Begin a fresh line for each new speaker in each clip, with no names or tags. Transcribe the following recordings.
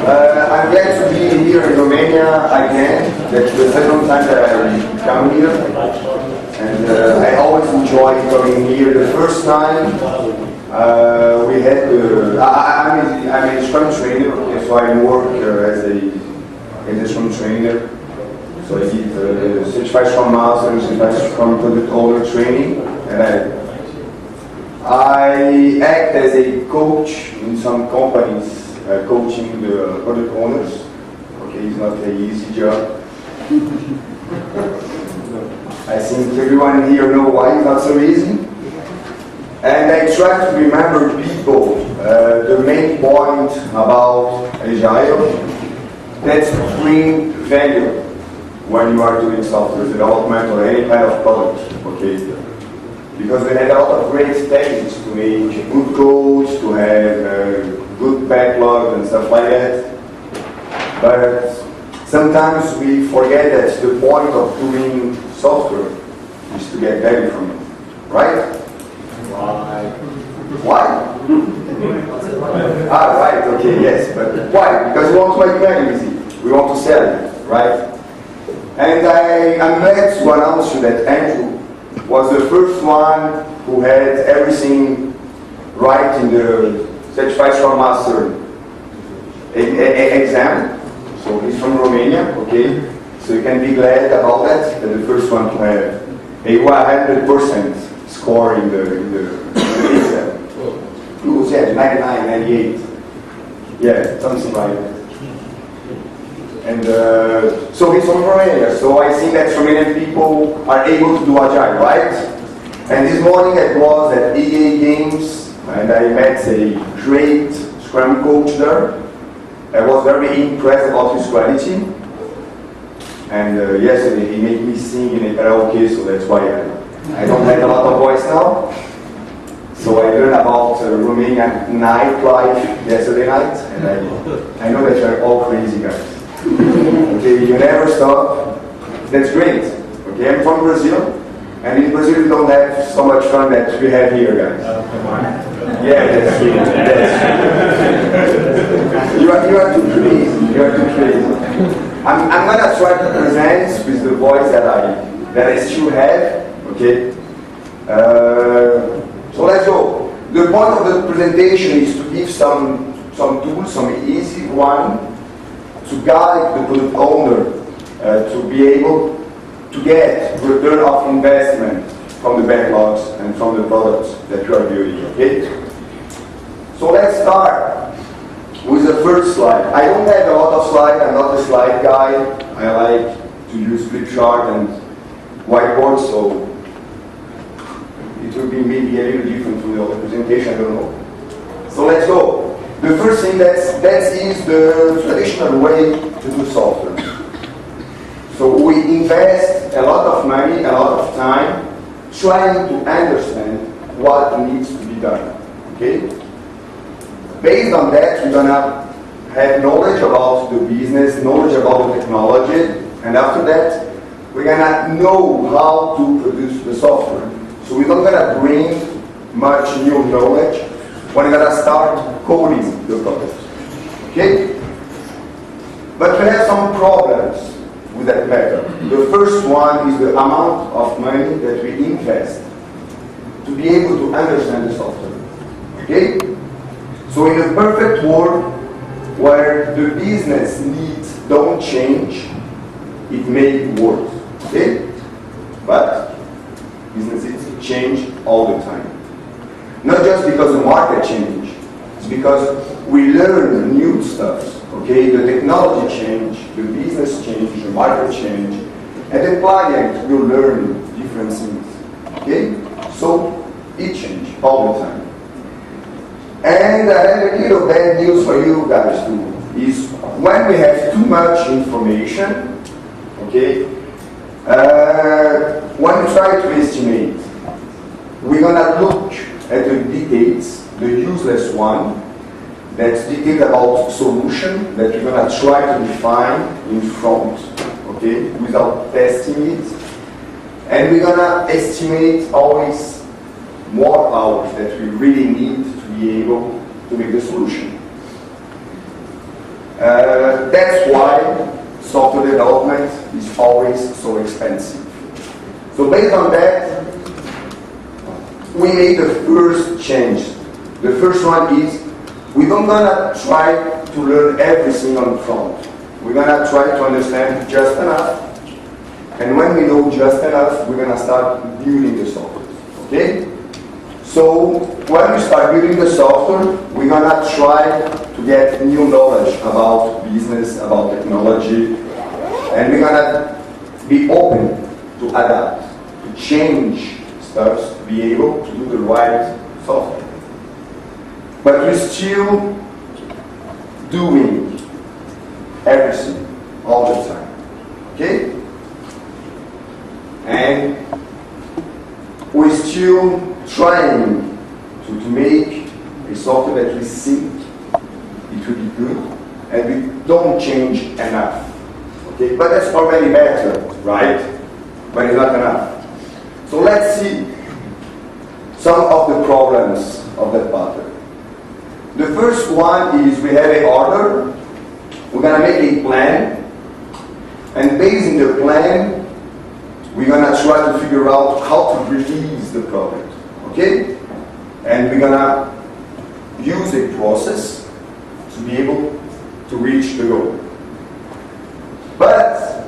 I'm glad to be here in Romania again. That's the second time that I come here. And I always enjoy coming here. The first time we had I'm a Scrum trainer, okay, so I work as a Scrum trainer. So I did Certified Scrum Master, Certified Scrum Product Owner training, and I act as a coach in some companies, coaching the product owners. Okay, it's not an easy job. I think everyone here knows why it's not so easy. And I try to remember people the main point about Agile, that's bring value when you are doing software development or any kind of product, okay? Because we had a lot of great techniques to make good codes, to have good backlog and stuff like that. But sometimes we forget that the point of doing software is to get value from it, right? Why? Right, okay, yes, but why? Because we want to make value easy. We want to sell it, right? And I'm glad to announce you that Andrew was the first one who had everything right in the Certified Scrum Master exam. So he's from Romania, okay? So you can be glad about that the first one to have a 100% score in the exam. He was 99, 98. Yeah, something like that. And so he's from Romania, so I think that Romanian people are able to do Agile, right? And this morning I was at EA Games, and I met a great Scrum coach there. I was very impressed about his quality. And yesterday he made me sing in a karaoke, so that's why I don't have a lot of voice now. So I learned about Romanian nightlife yesterday night, and I know that you're all crazy guys. Okay, you never stop. That's great. Okay, I'm from Brazil, and in Brazil we don't have so much fun that we have here, guys. Yeah, that's true. That's true. You are too crazy. You are too crazy. I'm gonna try to present with the voice that I still have. Okay. So let's go. The point of the presentation is to give some tools, some easy one, to guide the product owner to be able to get return of investment from the backlogs and from the products that you are building, okay? So let's start with the first slide. I don't have a lot of slides, I'm not a slide guy. I like to use flip chart and whiteboard, so it will be maybe a little different from the other presentation, I don't know. So let's go. The first thing that is the traditional way to do software. So we invest a lot of money, a lot of time, trying to understand what needs to be done. Okay? Based on that, we're gonna have knowledge about the business, knowledge about the technology, and after that, we're gonna know how to produce the software. So we're not gonna bring much new knowledge. We're gonna start coding the product. Okay? But we have some problems with that method. The first one is the amount of money that we invest to be able to understand the software. Okay? So in a perfect world where the business needs don't change, it may work. Okay? But businesses change all the time. Not just because the market changed, it's because we learn new stuff, okay? The technology change, the business change, the market change, and the client will learn different things, okay? So it changes all the time. And I have a little bad news for you guys too, is when we have too much information, okay, when we try to estimate, we're gonna look at the details, the useless one, that's detailed about solution that we're going to try to define in front, okay, without testing it. And we're going to estimate always more hours that we really need to be able to make the solution. software development is always so expensive. So based on that, we made the first change. The first one is, we don't gonna try to learn everything on the front. We're gonna try to understand just enough. And when we know just enough, we're gonna start building the software, okay? So when we start building the software, we're gonna try to get new knowledge about business, about technology, and we're gonna be open to adapt, to change stuff, to be able to do the right software. But we're still doing everything all the time, okay? And we're still trying to make a software that we think it will be good, and we don't change enough. Okay, but that's already better, right? But it's not enough. So let's see some of the problems of that pattern. The first one is we have an order, we're going to make a plan, and based on the plan, we're going to try to figure out how to release the product, okay? And we're going to use a process to be able to reach the goal. But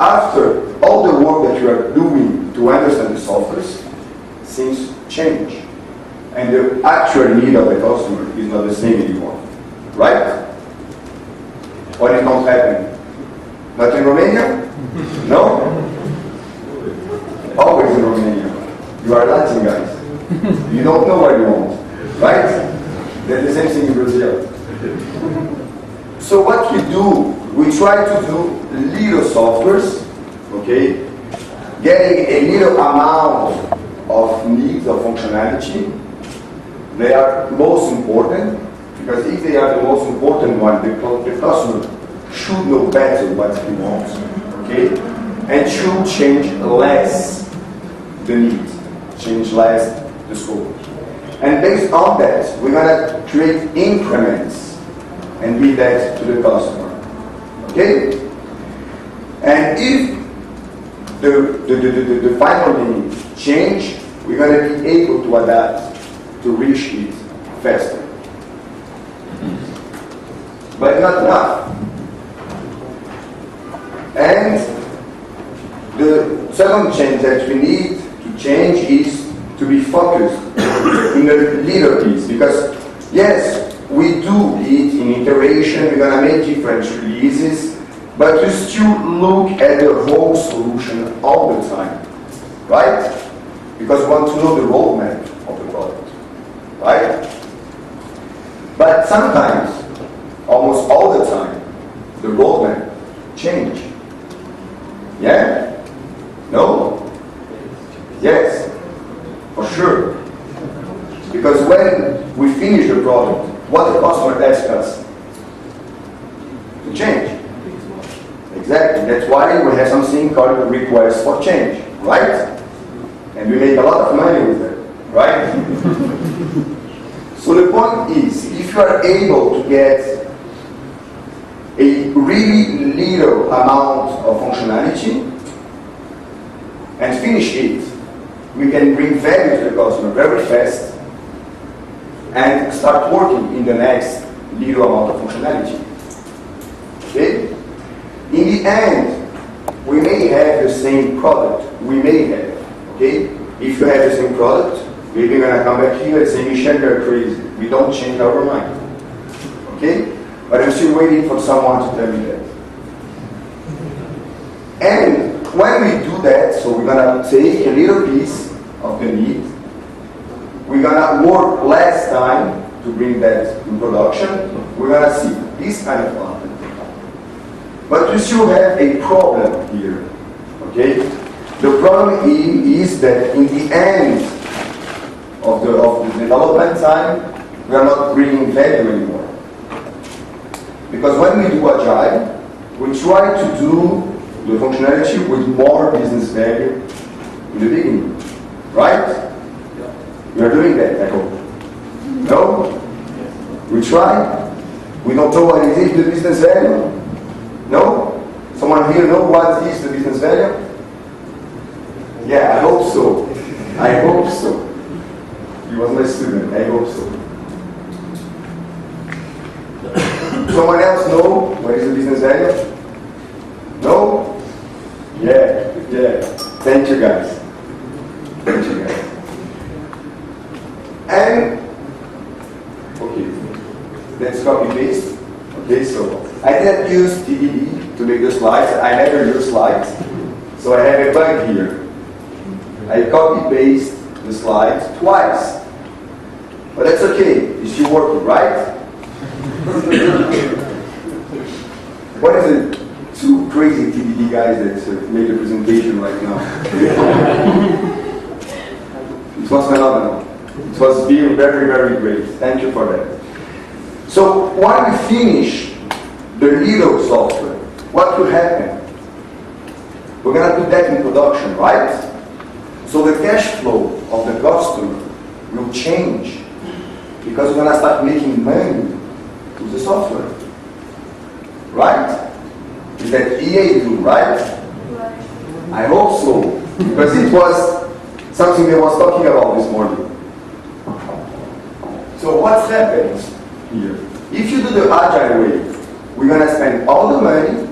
after all the work that you are doing to understand the software, things change. And the actual need of the customer is not the same anymore, right? What is not happening? Not in Romania? No? Always in Romania. You are Latin guys. You don't know what you want, right? They're the same thing in Brazil. So what we do, we try to do little softwares, okay? Getting a little amount of needs of functionality. They are most important, because if they are the most important one, the customer should know better what he wants, okay? And should change less the need, change less the scope. And based on that, we're gonna create increments and give that to the customer, okay? And if the final need change, we're gonna be able to adapt to reach it faster. But not enough. And the second change that we need to change is to be focused in the little piece. Because yes, we do it in iteration, we're gonna make different releases, but we still look at the whole solution all the time, right? Because we want to know the roadmap of the product. Right? But sometimes, almost all the time, the roadmap change. Yeah? No? Yes? For sure. Because when we finish the product, what the customer asks us? To change. Exactly. That's why we have something called a request for change. Right? And we make a lot of money with that. Right? So the point is, if you are able to get a really little amount of functionality and finish it, we can bring value to the customer very fast and start working in the next little amount of functionality. Okay? In the end, we may have the same product. We may have. Okay? If you have the same product, maybe we're going to come back here and say, Michel, you're crazy. We don't change our mind. Okay? But I'm still waiting for someone to tell me that. And when we do that, so we're going to take a little piece of the need. We're going to work less time to bring that in production. We're going to see this kind of content. But we still have a problem here. Okay? The problem is that in the end of the development time, we are not bringing value anymore. Because when we do Agile, we try to do the functionality with more business value in the beginning. Right? We are doing that, I hope. No? We try. We don't know what is the business value. No? what is the business value? Yeah, I hope so. I hope so. He was my student, I hope so. Someone else know what is the business value? No? Yeah. Thank you guys. And, okay, let's copy paste. Okay, so I didn't use TDD to make the slides. I never use slides. So I have a bug here. I copy paste the slides twice. But that's okay. It's still working, right? What is it? Two crazy TDD guys that made a presentation right now. It was phenomenal. It was very, very great. Thank you for that. So when we finish the little software, what will happen? We're going to put that in production, right? So the cash flow of the customer will change because we're going to start making money with the software. Right? Is that EA do, right? I hope so. Because it was something they was talking about this morning. So what happens here? If you do the agile way, we're going to spend all the money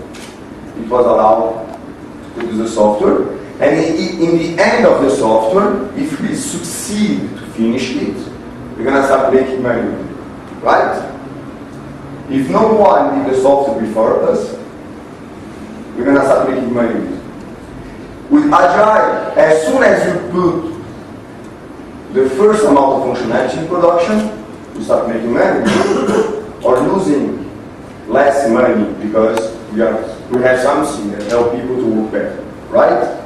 it was allowed to produce the software, and in the end of the software, if we succeed to finish it, we're going to start making money, right? If no one did the software before us, we're going to start making money with it. With Agile, as soon as you put the first amount of functionality in production, we start making money or losing less money because we have something that helps people to work better, right?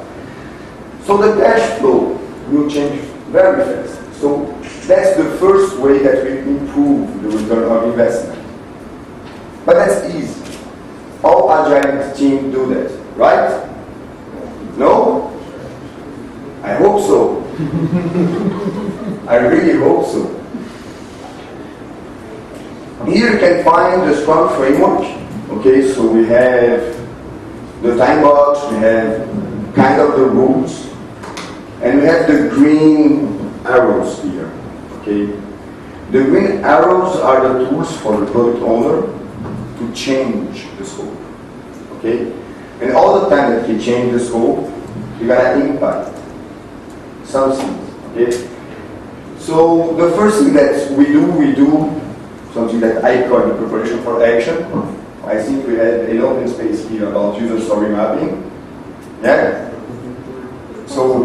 So the cash flow will change very fast. So that's the first way that we improve the return on investment. But that's easy. All Agile teams do that, right? No? I hope so. I really hope so. Here you can find the Scrum framework. Okay, so we have the time box, we have kind of the rules, and we have the green arrows here. Okay, the green arrows are the tools for the product owner to change the scope. Okay, and all the time that we change the scope, we're gonna impact something. Okay, so the first thing that we do something that I call the preparation for action. I think we had an open space here about user story mapping. Yeah. So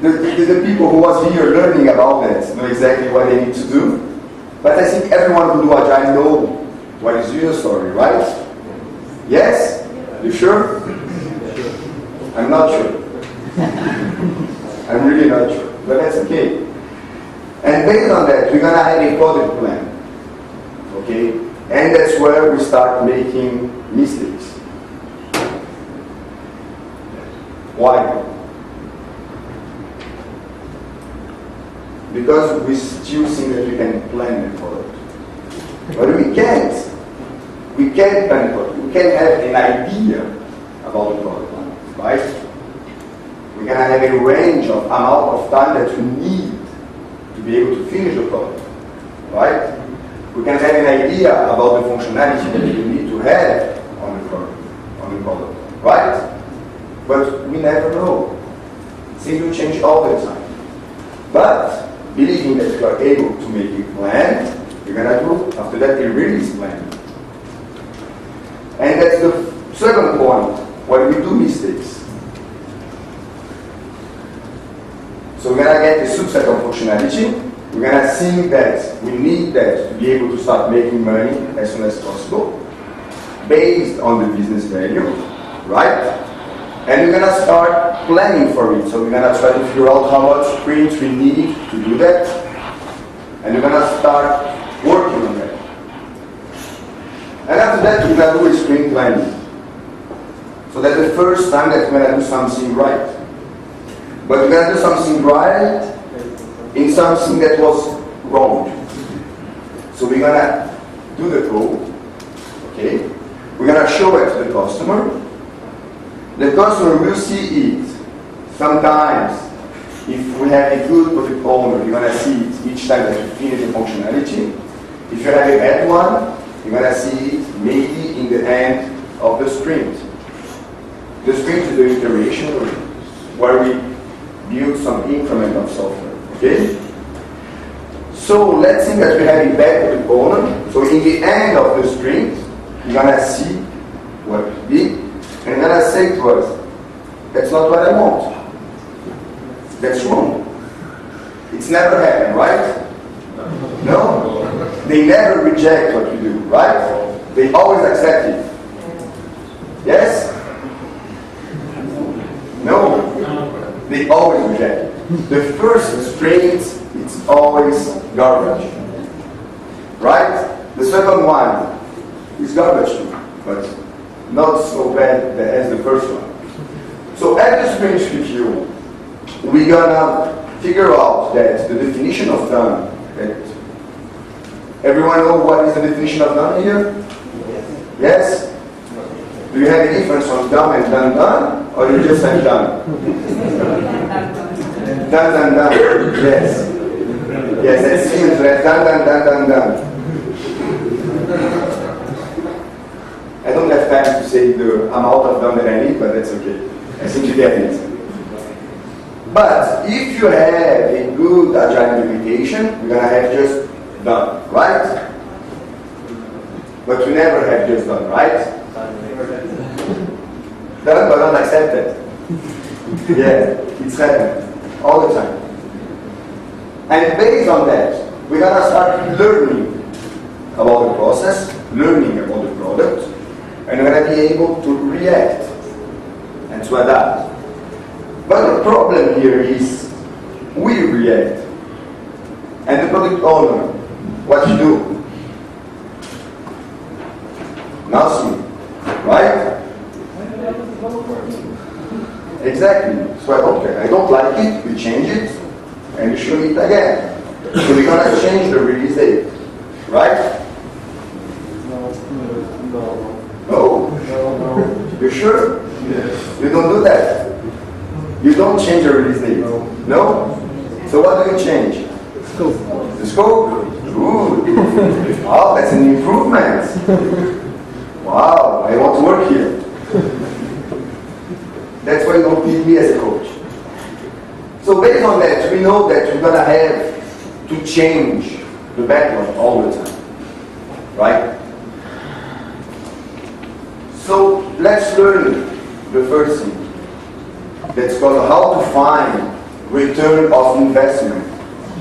the people who was here learning about that know exactly what they need to do. But I think everyone who do Agile know what is user story, right? Yes? You sure? I'm not sure. I'm really not sure. But that's okay. And based on that, we're gonna have a product plan. Okay? And that's where we start making mistakes. Why? Because we still think that we can plan the product. But we can't. We can't plan the product. We can have an idea about the product, right? We can have a range of amount of time that we need to be able to finish the product, right? We can have an idea about the functionality that we need to have on the product, right? But we never know. Things will change all the time. But believing that we are able to make a plan, we're gonna do after that a release plan. And that's the second point, where we do mistakes. So we're gonna get a subset of functionality. We're going to see that we need that to be able to start making money as soon as possible, based on the business value, right? And we're going to start planning for it. So we're going to try to figure out how much sprint we need to do that. And we're going to start working on that. And after that, we're going to do a sprint planning. So that's the first time that we're going to do something right. But we're going to do something right in something that was wrong. So we're gonna do the code, okay? We're gonna show it to the customer, the customer will see it. Sometimes, if we have a good product owner, you're going to see it each time that you finish the functionality. If you have a bad one, you're going to see it maybe in the end of the sprint. The sprint is the iteration where we build some increment of software. Okay? So let's think that we have a bad product owner. So in the end of the sprint, you're going to see what we did, and you're going to say to us, that's not what I want. That's wrong. It's never happened, right? No? They never reject what we do, right? They always accept it. Yes? No? They always reject it. The first sprint, it's always garbage. Right? The second one is garbage too, but not so bad as the first one. So at the sprint review, we're gonna figure out that the definition of done, that everyone know what is the definition of done here? Yes? Do you have a difference on done and done, or you just have done? Done. Yes. Yes, it seems that done. I don't have time to say the amount of done that I need, but that's okay. I think you get it. But if you have a good agile implementation, you're going to have just done, right? But you never have just done, right? Done but not accepted. Yeah, it's happening all the time. And based on that, we're going to start learning about the process, learning about the product, and we're going to be able to react and to adapt. But the problem here is we react. And the product owner, what you do? Nothing. Right? Exactly. So okay, I don't like it, we change it, and you show it again. So we're going to change the release date. Right? No. You sure? Yes. You don't do that. You don't change the release date. No? So what do you change?
Scope.
The scope? Good. Wow, that's an improvement. Wow, I want to work here. That's why you don't need me as a coach. So based on that, we know that we're going to have to change the backlog all the time. Right? So let's learn the first thing. That's called how to find return of investment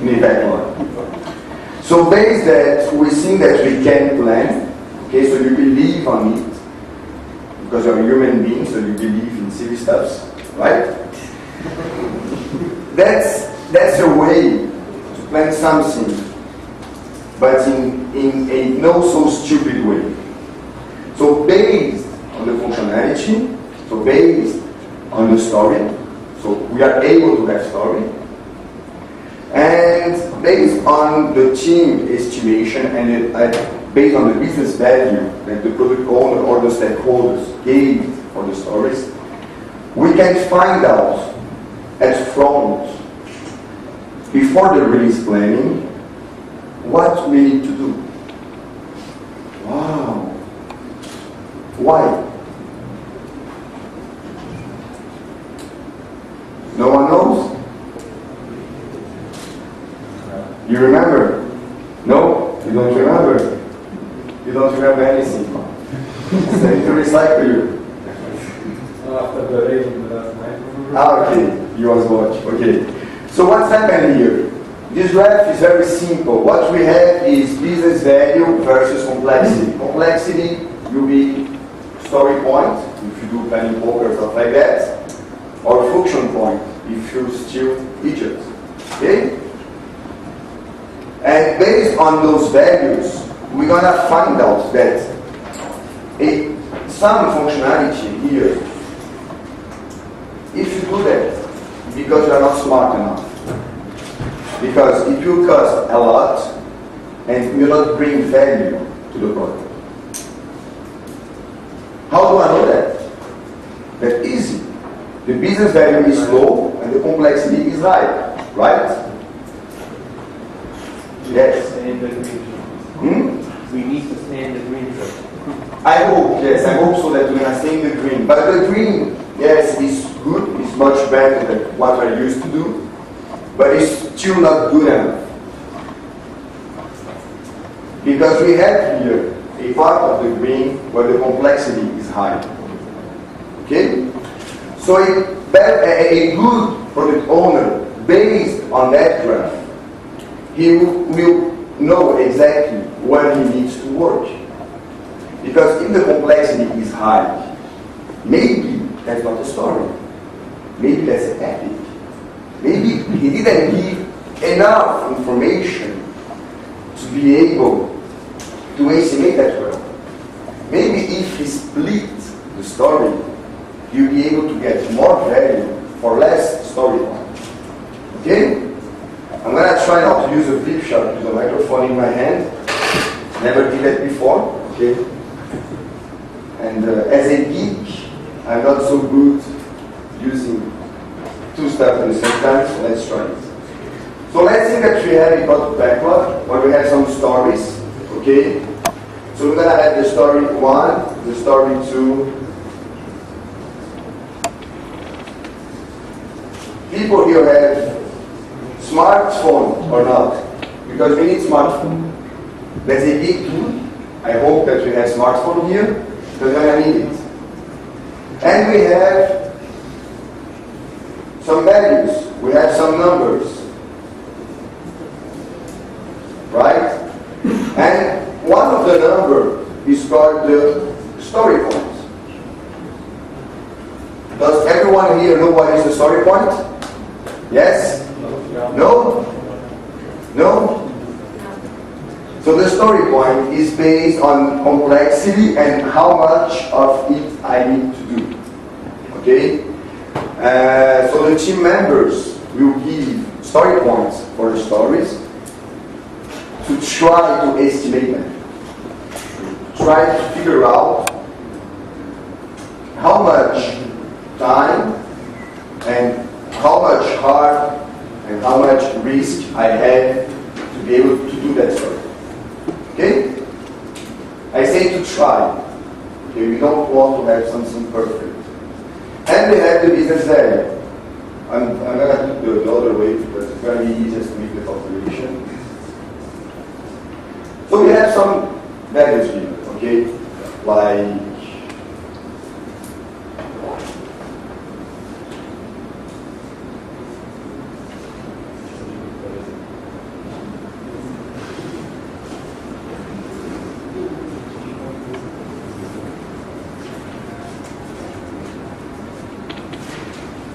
in a backlog. So based that, we think that we can plan. Okay, so you believe on it. Because you're a human being, so you believe in silly stuffs, right? That's a way to plan something, but in a not so stupid way. So based on the functionality, so based on the story, so we are able to have story, and based on the team estimation and based on the business value that the product owner or the stakeholders gave for the stories, we can find out at front, before the release planning, what we need to do. Wow. Why? No one knows? You remember? No? You don't remember? You don't remember anything. It's time to recycle you.
After the rating last night.
Okay. You was watch. Okay. So what's happening here? This graph is very simple. What we have is business value versus complexity. Complexity will be story point, if you do planning poker, stuff like that, or function point, if you steal Egypt. Okay? And based on those values, we're going to find out that some functionality here, if you do that, because you're not smart enough, because it will cost a lot and will not bring value to the product. How do I know that? That's easy. The business value is low and the complexity is high, right? Yes.
Stay in the green. We need to stay in the green zone.
I hope, yes, I hope so that we're gonna stay in the green. But the green, yes, is good, it's much better than what I used to do, but it's still not good enough. Because we have here a part of the green where the complexity is high. Okay? So a good product owner, based on that graph, he will know exactly where he needs to work. Because if the complexity is high, maybe that's not a story. Maybe that's an epic. Maybe he didn't give enough information to be able to estimate that well. Maybe if he split the story, you'll be able to get more value for less story time. Okay? I'm going to try not to use a flip chart with a microphone in my hand. Never did that before. Okay? And as a geek, I'm not so good using two stuff at the same time, so let's try it. So let's think that we have a product backlog where we have some stories. Okay? So we're going to have the story 1, the story 2. People here have smartphone or not? Because we need smartphone. That's a big tool. I hope that we have smartphone here, because we're going to need it. And we have some values. We have some numbers. Right? And one of the number is called the story point. Does everyone here know what is the story point? Yes? No? No? So the story point is based on complexity and how much of it I need to do. Okay? So the team members will give story points for the stories to try to estimate them. Try to figure out how much time and how much heart and how much risk I have to be able to do that story. Okay? I say to try. Okay? We don't want to have something perfect. And we have the business value. I'm going to do the other way because it's going to be easiest to make the calculation. So we have some values here, okay? Like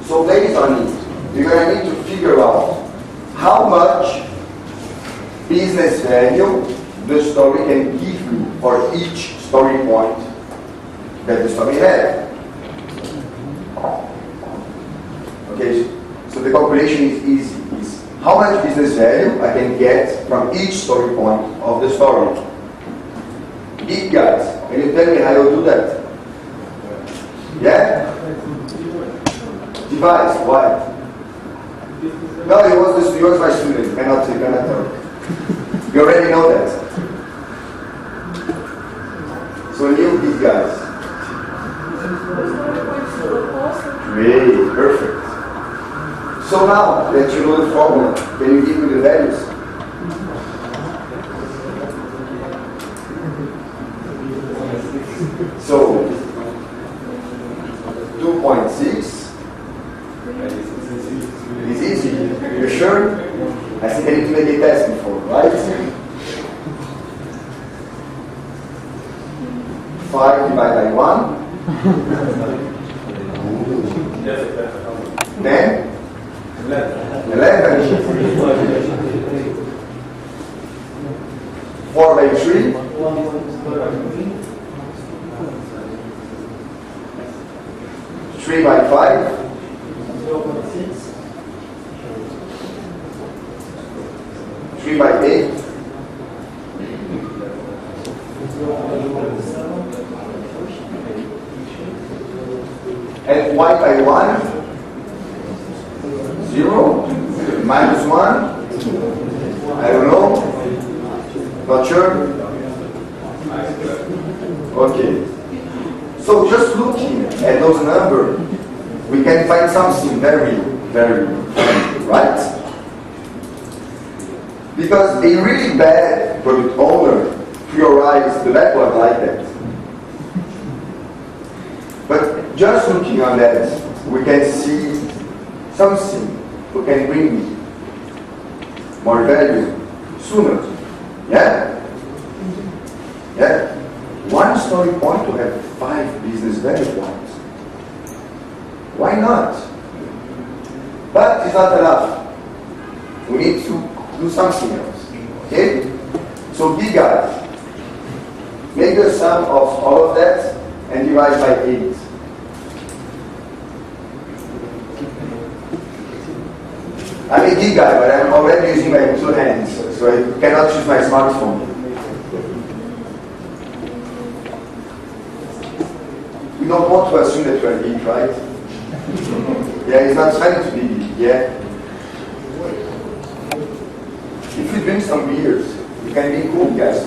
so based on it, you're going to need to figure out how much business value the story can give me for each story point that the story has. Okay, so the calculation is easy. Is how much business value I can get from each story point of the story. Geek guys, can you tell me how you do that? Yeah? Device, why? No, he was my student. You cannot tell. You already know that. So leave these guys. Great, perfect. So now that you know the formula, can you give me the values? So 2.6. It's easy. You're sure? I think I need to make a test before, right? 5 divided by 1. 10. 11. 4 by 3. 3 by 5. 3 by 8. 4 And y by 1, 0, minus 1, I don't know, not sure. Okay. So just looking at those numbers, we can find something very, very funny, right? Because a really bad product owner prioritize the backlog like that. But just looking on that, we can see something who can bring me more value sooner. Yeah? Yeah? One story point to have 5 business value points. Why not? But it's not enough. We need to do something else. Okay? So big guys, make the sum of all of that and divide by 8. I'm a big guy, but I'm already using my 2 hands, so I cannot use my smartphone. We don't want to assume that we are big, right? Yeah, it's not funny to be big, yeah? If we drink some beers, we can be cool guys.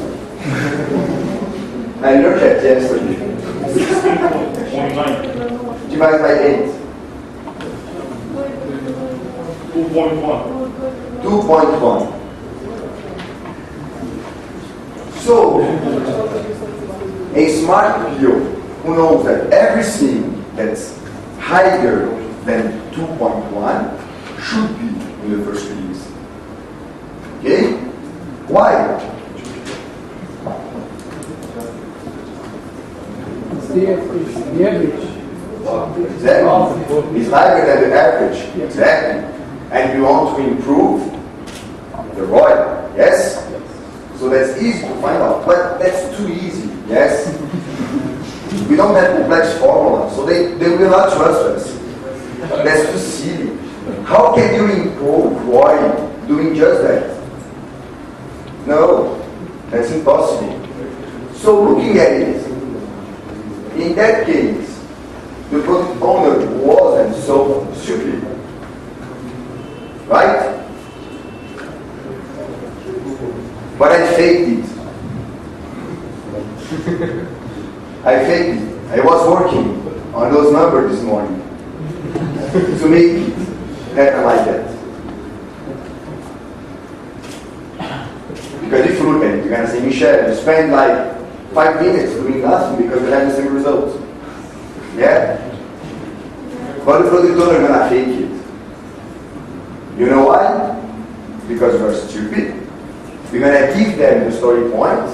I learned that yesterday.
6.9.
Divide by 8.
2.1.
2.1. So, a smart PO who knows that everything that's higher than 2.1 should be in the first release. Okay? Why?
It's the average.
Exactly. It's higher than the average. Exactly. And we want to improve the ROI. Yes? So that's easy to find out. But that's too easy. Yes? We don't have complex formulas, so they will not trust us. That's too silly. How can you improve ROI doing just that? No, that's impossible. So looking at it, in that case, the product owner wasn't so stupid. Right? But I faked it. I faked it. I was working on those numbers this morning to make it happen like that. Because if you look at it, you're going to say, Michel, you spend like 5 minutes doing nothing because you have the same results. Yeah? But the product owner is going to fake it. You know why? Because we're stupid. We're going to give them the story point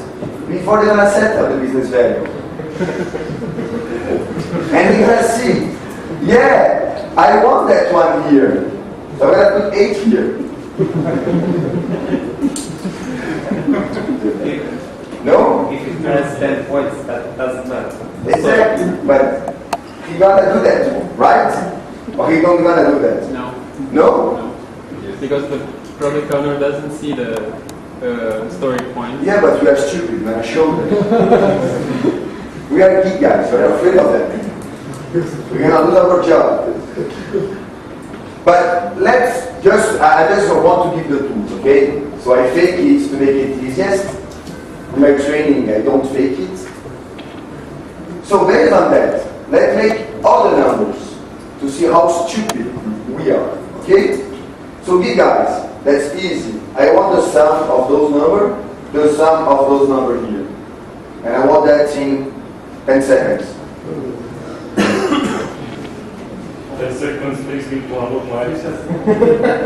before they're going to set up the business value. And they're going to see, yeah, I want that one here. So I'm going to put 8 here. No?
If it has 10 points, that doesn't matter.
Exactly. But he got to do that, right? Or he don't got to do that?
No.
No?
No. Because the product owner doesn't see the story point.
Yeah, but we are stupid, man. I showed them. We are geek guys, we're afraid of that. We're going to lose our job. But let's just, I just want to give the tools, okay? So I fake it to make it easiest. In my training, I don't fake it. So based on that, let's make other numbers to see how stupid we are, okay? So big guys, that's easy. I want the sum of those numbers, the sum of those numbers here. And I want that in 10 seconds.
10 seconds takes me to unlock my access.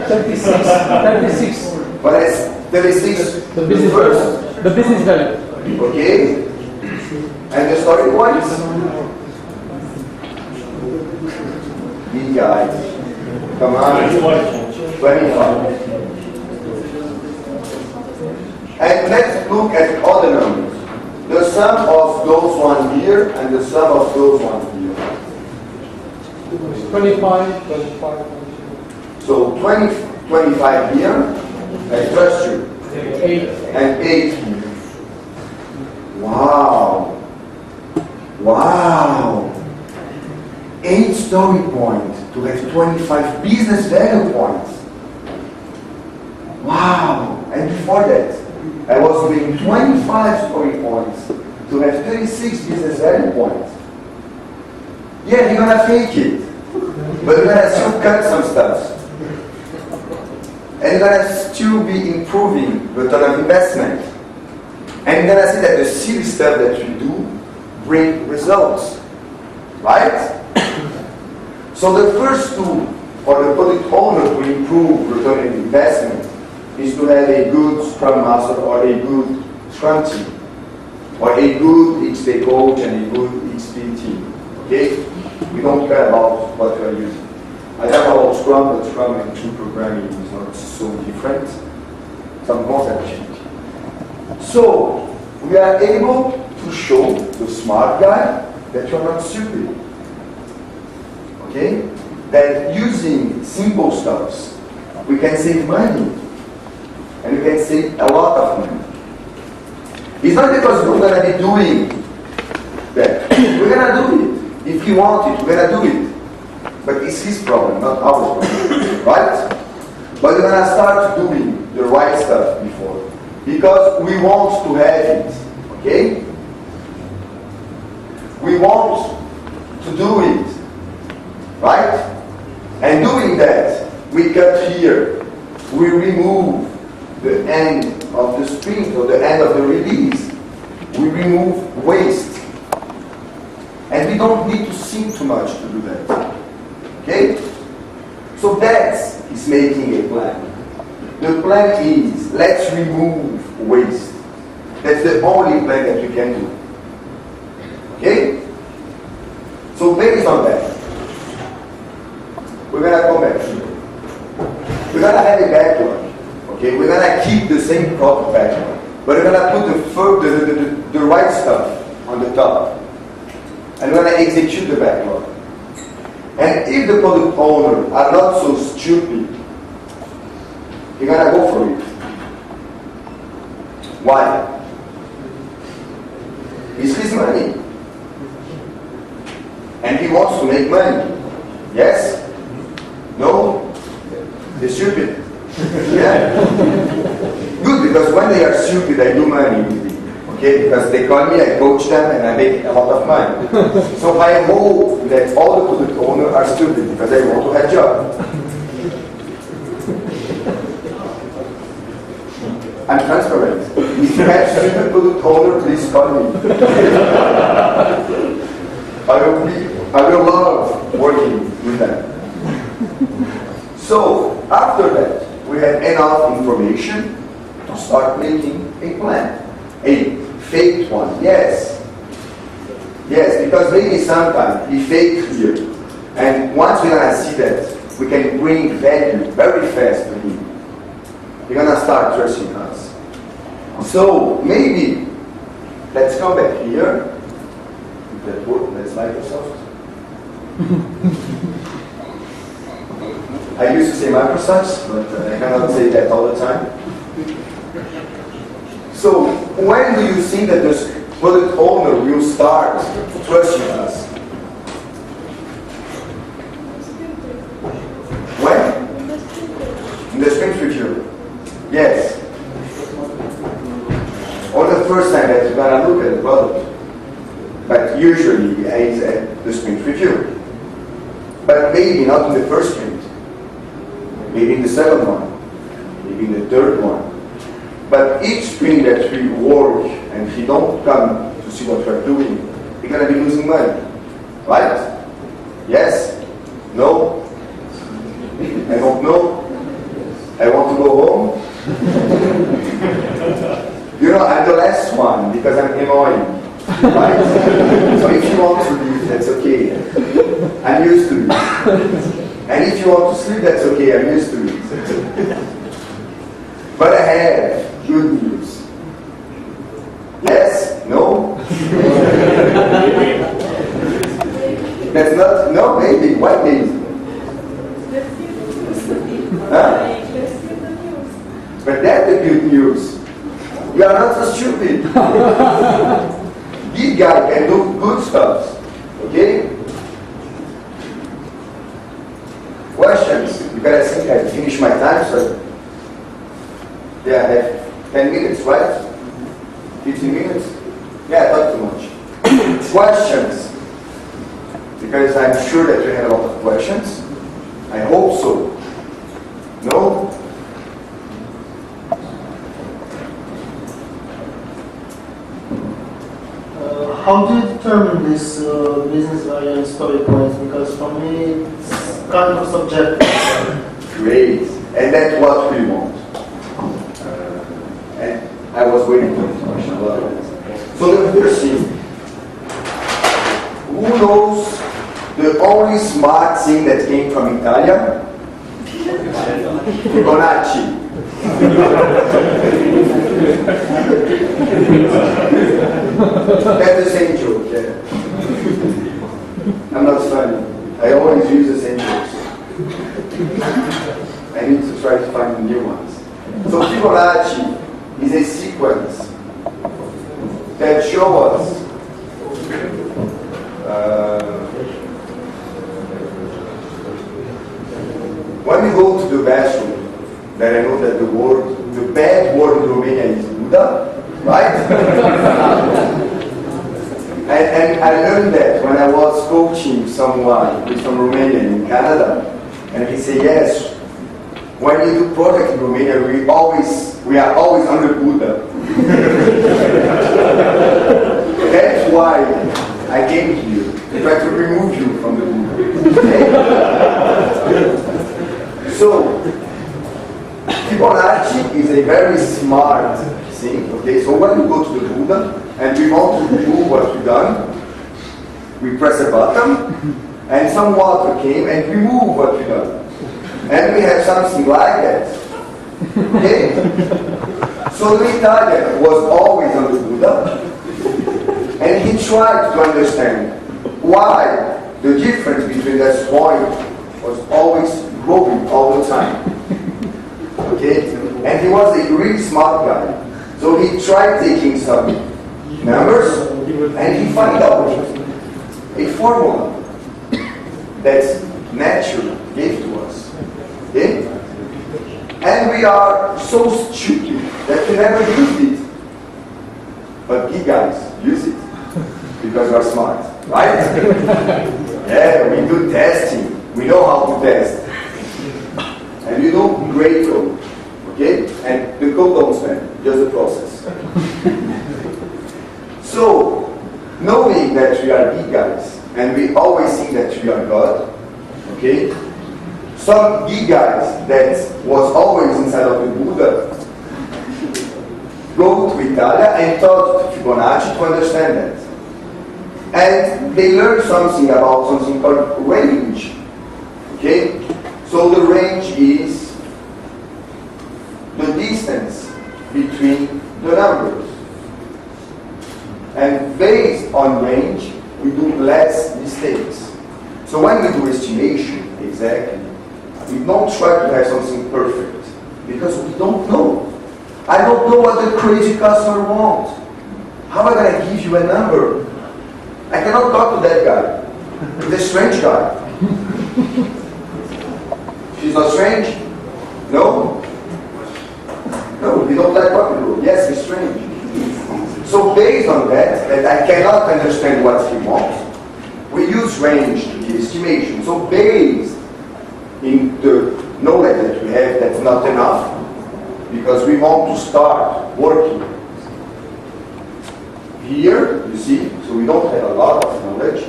36.
But it's 36
The business
first.
value. The business value.
Okay? And the story points? Big guys. Come on. 25. And let's look at other numbers. The sum of those one here and the sum of those one here.
25.
So 25 here, I trust you.
8.
And 8 here. Wow. Wow. 8 story points to have 25 business value points. Wow! And before that, I was doing 25 story points to have 36 business value points. Yeah, you're gonna fake it, but you're gonna still cut some stuff. And you're gonna still be improving return on investment. And you're gonna see that the silly stuff that you do bring results. Right? So the first tool for the product owner to improve return on investment is to have a good Scrum Master or a good Scrum team, or a good XP coach and a good XP team. Okay? We don't care about what we are using. I care about Scrum, but Scrum and true programming is not so different. Some concepts change. So we are able to show the smart guy that you're not stupid. Okay? That using simple stuffs, we can save money. And we can save a lot of money. It's not because we're going to be doing that. We're going to do it. If you want it, we're going to do it. But it's his problem, not our problem. Right? But we're going to start doing the right stuff before. Because we want to have it. Okay? We want to do it. Right? And doing that, we cut here. We remove the end of the sprint or the end of the release. We remove waste. And we don't need to think too much to do that. Okay? So that is making a plan. The plan is, let's remove waste. That's the only plan that we can do. Okay? So based on that, we're going to come back here. We're going to have a backlog. Okay, we're gonna keep the same product backlog, but we're gonna put the right stuff on the top, and we're gonna execute the backlog. And if the product owner are not so stupid, you're gonna go for it. Why? It's his money, and he wants to make money. Yes? No? They're stupid. Yeah. Good, because when they are stupid, I do money with them. Okay, because they call me, I coach them, and I make a lot of money. So I hope that all the product owners are stupid because they want to have a job. I'm transparent. If you have stupid product owner, please call me. I will love working with them. So after that, we have enough information to start making a plan. A faked one, yes. Yes, because maybe sometimes we fake here. And once we're going to see that we can bring value very fast to him, we're going to start trusting us. So maybe, let's come back here. If that works, that's Microsoft. I used to say Microsoft, but I cannot say that all the time. So, when do you think that the product owner will start trusting us? When? In the sprint review. Yes. Or the first time that you're going to look at the product. But usually it's at the sprint review. But maybe not in the first sprint. Maybe in the second one, maybe in the third one. But each sprint that we work and if you don't come to see what we're doing, you're going to be losing money. Right? Yes? No? I don't know. I want to go home. You know, I'm the last one because I'm annoying. Right? So if you want to leave, that's okay. I'm used to it. And if you want to sleep, that's okay, I'm used to it. But I have good news. Yes? No? That's not, no, maybe. Why maybe? Huh? But that's the good news. You are not so stupid. This guy can do good stuff. Okay? Because I'm sure that you have a lot of questions. I hope so. No?
How do you determine this business value and story points? Because for me, it's kind of subjective.
Great. And that's what we want. And I was waiting for this question a lot. So the first thing, who knows the only smart thing that came from Italia? Fibonacci. That's the same joke, yeah. I'm not funny. I always use the same jokes. I need to try to find new ones. So Fibonacci is a sequence that shows us when we go to the bathroom, then I know that the bad word in Romania is Buddha, right? and I learned that when I was coaching someone with some Romanian in Canada, and he said, yes, when you do project in Romania, we are always under Buddha. That's why I came here, to try to remove you from the Buddha. Okay? So, Fibonacci is a very smart thing. Okay, so when we go to the Buddha and we want to do what we've done, we press a button and some water came and remove what we've done. And we have something like that. Okay? So the Italian was always on the Buddha and he tried to understand why the difference between that point was always growing all the time. Okay? And he was a really smart guy. So he tried taking some numbers and he found out a formula that's natural, gave to us. Okay? And we are so stupid that we never used it. But you guys use it because we are smart, right? Yeah, we do testing. We know how to test. And you do great code. Okay? And the code don't spend, just the process. So, knowing that we are big guys, and we always think that we are God, okay? Some big guys that was always inside of the Buddha go to Italia and taught Fibonacci to understand that. And they learned something about something called range. Okay? So the range is the distance between the numbers. And based on range, we do less mistakes. So when we do estimation, exactly, we don't try to have something perfect because we don't know. I don't know what the crazy customer wants. How am I going to give you a number? I cannot talk to that guy. He's a strange guy. She's not strange? No? No, you don't like rock and roll. Yes, he's strange. So based on that, I cannot understand what he wants, we use range to give estimation. So based in the knowledge that we have, that's not enough, because we want to start working. Here, you see, so we don't have a lot of knowledge.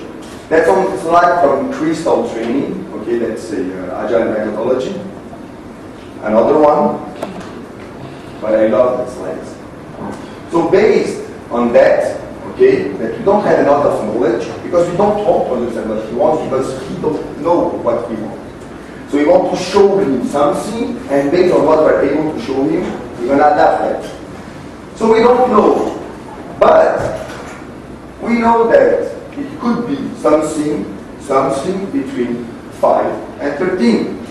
That's on the slide from Crystal Training, okay, that's a agile methodology. Another one, but I love that slide. So based on that, okay, that we don't have a lot of knowledge, because we don't want to understand what he wants, because he don't know what we want. So we want to show him something, and based on what we're able to show him, we're going to adapt that. So we don't know, but we know that it could be something between 5 and 13.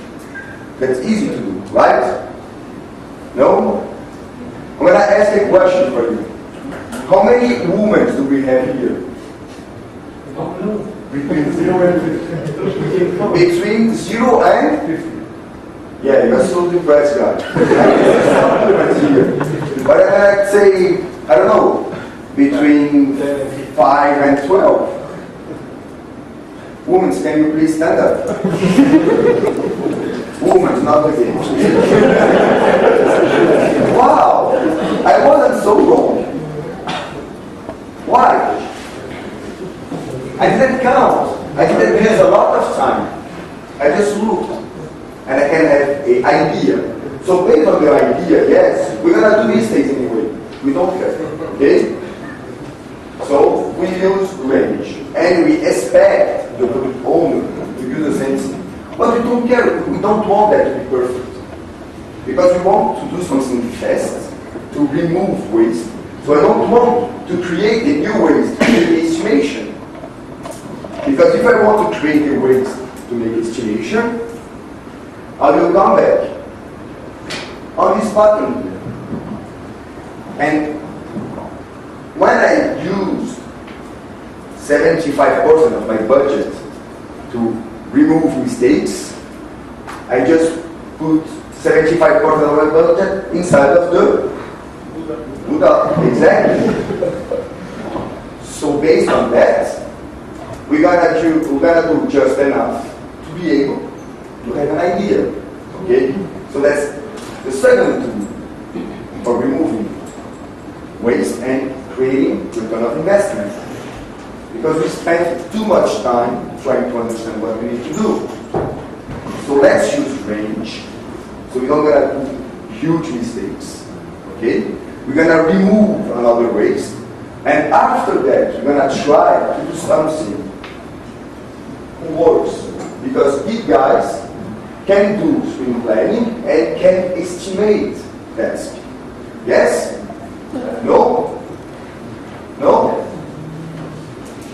That's easy to do, right? No? I'm going to ask a question for you. How many women do we have here? Between 0 and 50. Between 0 and 50. Yeah, you're so depressed, guy. But I'd say, I don't know, between 5 and 12. Women, can you please stand up? Women, not again. Wow, I wasn't so wrong. Why? I didn't count. I didn't use a lot of time. I just looked, and I can have an idea. So based on the idea, yes, we're gonna do these things anyway. We don't care, okay? So we use range, and we expect the product owner to use the same thing. But we don't care. We don't want that to be perfect, because we want to do something fast to remove waste. So I don't want to create a new waste to make estimation. Because if I want to create a waste to make estimation, I will come back on this button here. And when I use 75% of my budget to remove mistakes, I just put 75% of my budget inside of the Buddha. Exactly. So based on that, we're gonna do just enough to be able to have an idea. Okay? So that's the second tool for removing waste and creating return of investment. Because we spend too much time trying to understand what we need to do. So let's use range. So we're not gonna do huge mistakes. Okay? We're gonna remove another waste. And after that, we're gonna try to do something who works. Because big guys can do sprint planning and can estimate tasks. Yes? No? No?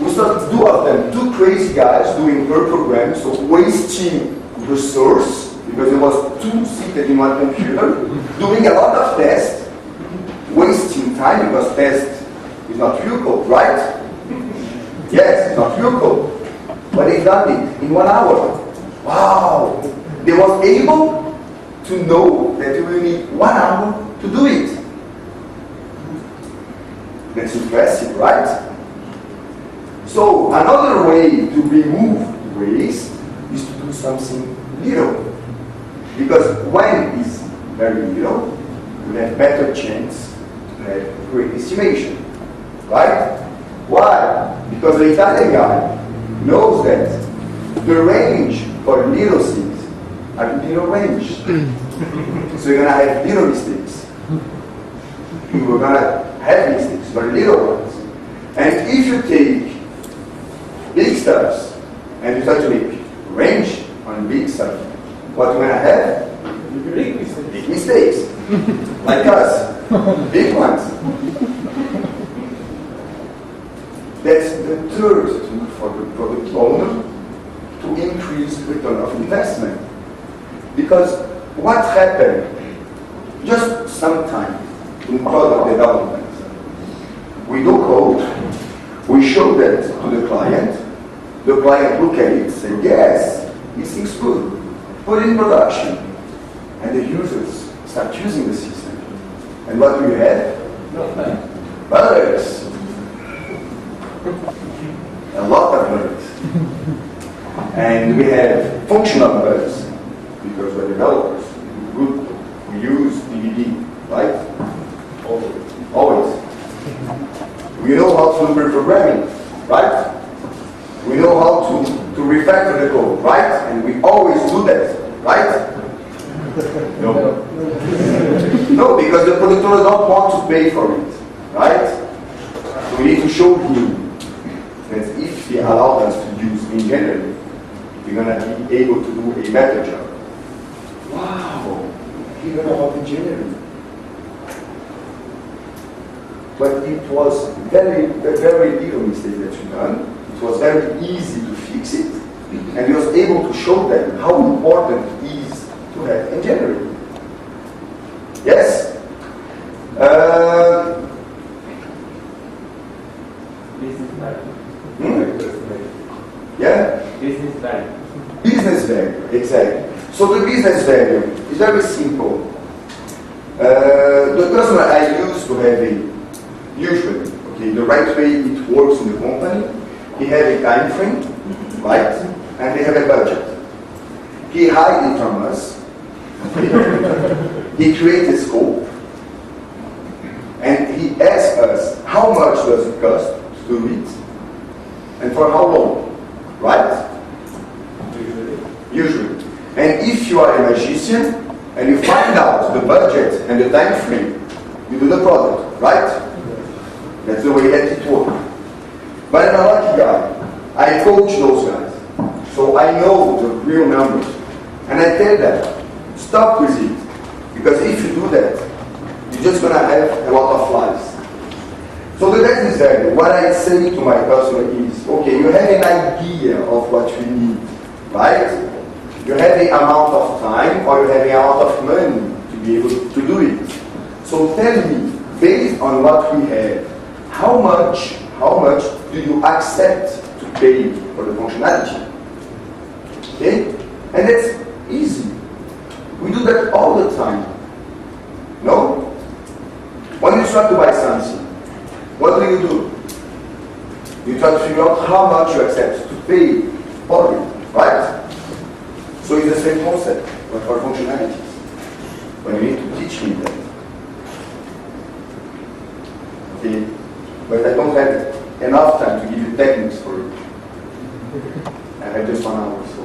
We started two of them, two crazy guys doing per program, so wasting resource, because it was two seated in one computer, doing a lot of tests, wasting time, because test is not real code, right? Yes, it's not real code. But they done it in 1 hour. Wow! They was able to know that you will need 1 hour to do it. That's impressive, right? So another way to remove waste is to do something little. Because when it's very little, we have better chance to have great estimation. Right? Why? Because the Italian guy knows that the range for little things are little range. So you're gonna have little mistakes. You're gonna have mistakes, but little ones. And if you take big stuff and you start to make range on big stuff, what you're gonna have? Big mistakes. Like us. Big ones. That's the third tool for the product owner to increase return of investment. Because what happened just sometime in product development, we do code, we show that to the client look at it, say, yes, it seems good, put it in production, and the users start using the system. And what do you have? Bugs. A lot of bugs. And we have functional bugs, because we're developers. We use DVD, right? Always. We know how to do programming, right? We know how to refactor the code, right? And we always do that, right? No. No, because the product owner don't want to pay for it, right? So we need to show him that if he allows us to use engineering, we're going to be able to do a better job. Wow, you're going to have engineering. But it was very little mistake that you done. It was very easy to fix it. And he was able to show them how important it is to have engineering. Yes?
Business value.
Yeah?
Business value.
Business value, exactly. So the business value is very simple. The customer I used to have usually, okay, the right way it works in the company He had a time frame, right? And they have a budget. He hired it from us. He created scope. And he asked us, how much does it cost to do it? And for how long? Right? Usually. And if you are a magician, and you find out the budget and the time frame, you do the product, right? That's the way that it works. But I'm a lucky guy. I coach those guys. So I know the real numbers. And I tell them, stop with it. Because if you do that, you're just going to have a lot of lies. So the next is that what I say to my customer is, okay, you have an idea of what you need, right? You have an amount of time or you have an amount of money to be able to do it. So tell me, based on what we have, how much do you accept to pay for the functionality? Okay? And that's easy. We do that all the time. No? When you try to buy something, what do? You try to figure out how much you accept to pay for it, right? So it's the same concept, but for functionalities. But you need to teach me that. Okay? But I don't have enough time to give you techniques for it. I have just 1 hour, so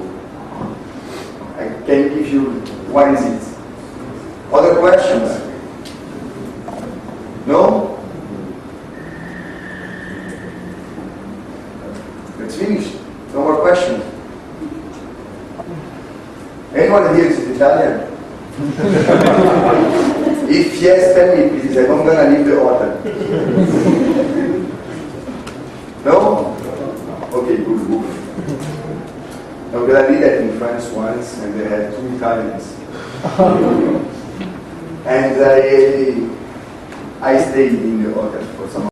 I can give you what is it. Other questions? No? Let's finish. No more questions. Anyone here is Italian? If yes, tell me please. I'm gonna leave the order. No? Okay, good. I'm gonna read that in France once, and they had 2 Italians. And I stayed in the hotel for some